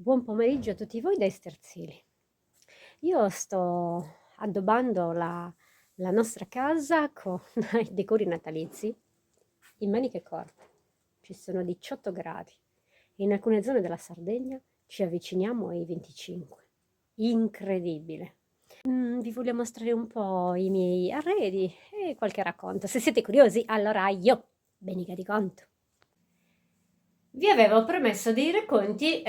Buon pomeriggio a tutti voi dai Sterzili. Io sto addobbando la nostra casa con i decori natalizi in maniche corte. Ci sono 18 gradi e in alcune zone della Sardegna ci avviciniamo ai 25. Incredibile. Vi voglio mostrare un po' i miei arredi e qualche racconto. Se siete curiosi, allora io, Benica di Conto. Vi avevo promesso dei racconti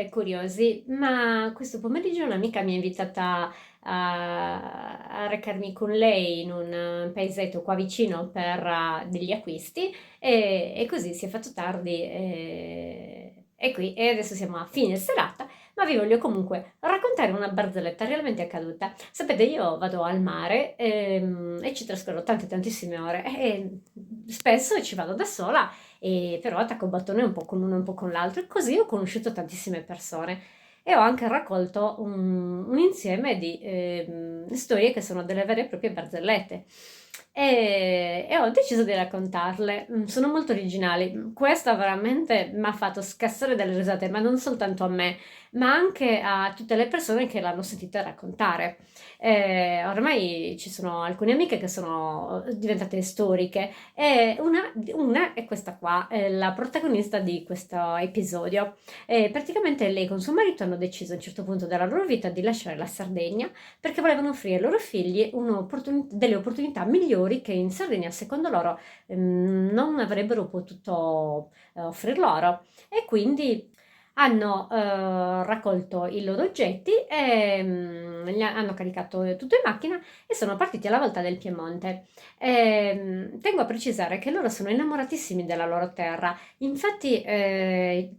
curiosi, ma questo pomeriggio un'amica mi ha invitata a recarmi con lei in un paesetto qua vicino per degli acquisti e così si è fatto tardi e qui e adesso siamo a fine serata, ma vi voglio comunque raccontare una barzelletta realmente accaduta. Sapete, io vado al mare e ci trascorro tantissime ore e spesso ci vado da sola e però attacco bottone un po' con uno e un po' con l'altro e così ho conosciuto tantissime persone e ho anche raccolto un insieme di storie che sono delle vere e proprie barzellette e ho deciso di raccontarle. Sono molto originali. Questa veramente mi ha fatto scassare dalle risate, ma non soltanto a me, ma anche a tutte le persone che l'hanno sentita raccontare. Ormai ci sono alcune amiche che sono diventate storiche e una è questa qua, è la protagonista di questo episodio. Praticamente lei con suo marito hanno deciso a un certo punto della loro vita di lasciare la Sardegna perché volevano offrire ai loro figli delle opportunità migliori che in Sardegna, secondo loro, non avrebbero potuto offrir loro. E quindi hanno raccolto i loro oggetti e hanno caricato tutto in macchina e sono partiti alla volta del Piemonte. Tengo a precisare che loro sono innamoratissimi della loro terra, infatti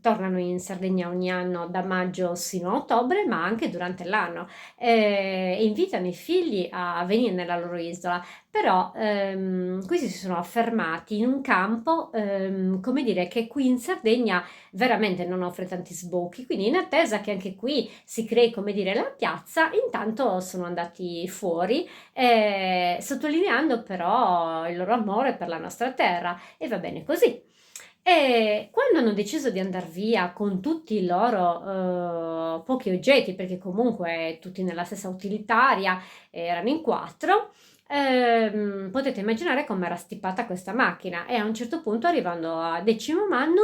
tornano in Sardegna ogni anno da maggio sino a ottobre, ma anche durante l'anno, e invitano i figli a venire nella loro isola. Però questi si sono affermati in un campo, come dire, che qui in Sardegna veramente non offre tanti sbocchi, quindi in attesa che anche qui si crei, come dire, la piazza, intanto sono andati fuori, sottolineando però il loro amore per la nostra terra e va bene così. E quando hanno deciso di andar via con tutti i loro pochi oggetti, perché comunque tutti nella stessa utilitaria, erano in quattro, potete immaginare com'era stipata questa macchina e a un certo punto arrivando a Decimomannu,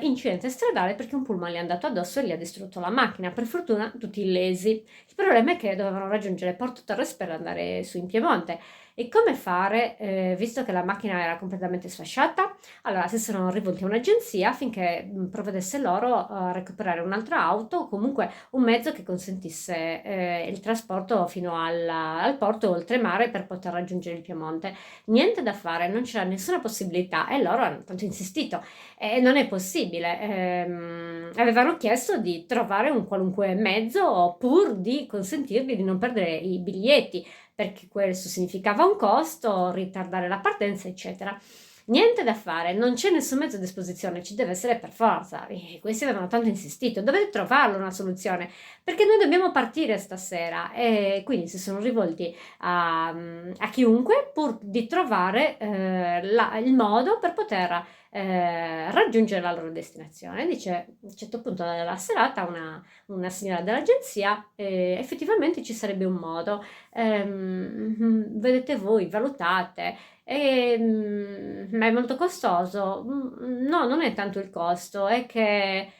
incidente stradale perché un pullman gli è andato addosso e gli ha distrutto la macchina, per fortuna tutti illesi. Il problema è che dovevano raggiungere Porto Torres per andare su in Piemonte. E come fare, visto che la macchina era completamente sfasciata? Allora si sono rivolti a un'agenzia affinché provvedesse loro a recuperare un'altra auto o comunque un mezzo che consentisse il trasporto fino al porto oltremare per poter raggiungere il Piemonte. Niente da fare, non c'era nessuna possibilità e loro hanno tanto insistito e non è possibile. Avevano chiesto di trovare un qualunque mezzo pur di consentirgli di non perdere i biglietti perché questo significava un costo, ritardare la partenza, eccetera. Niente da fare, non c'è nessun mezzo a disposizione, ci deve essere per forza. E questi avevano tanto insistito, dovete trovarlo una soluzione, perché noi dobbiamo partire stasera. E quindi si sono rivolti a chiunque pur di trovare il modo per poter raggiungere la loro destinazione. Dice, a un certo punto della serata, una signora dell'agenzia, effettivamente ci sarebbe un modo. Vedete voi, valutate. Ma è molto costoso? No, non è tanto il costo, è che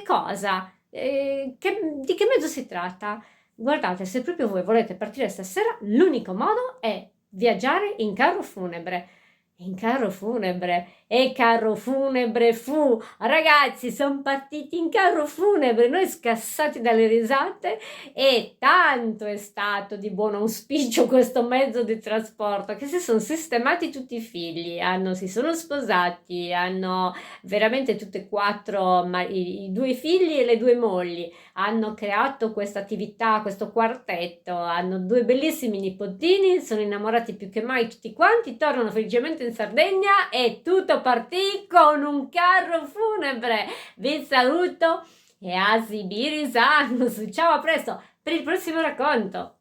cosa? Di che mezzo si tratta? Guardate, se proprio voi volete partire stasera, l'unico modo è viaggiare in carro funebre. In carro funebre? E carro funebre fu! Ragazzi, sono partiti in carro funebre, noi scassati dalle risate e tanto è stato di buon auspicio questo mezzo di trasporto che si sono sistemati tutti i figli, si sono sposati, hanno veramente tutte e quattro i due figli e le due mogli, hanno creato questa attività, questo quartetto, hanno due bellissimi nipotini, sono innamorati più che mai tutti quanti, tornano felicemente in Sardegna e tutto partì con un carro funebre. Vi saluto e a Sibirisanus. Ciao, a presto per il prossimo racconto.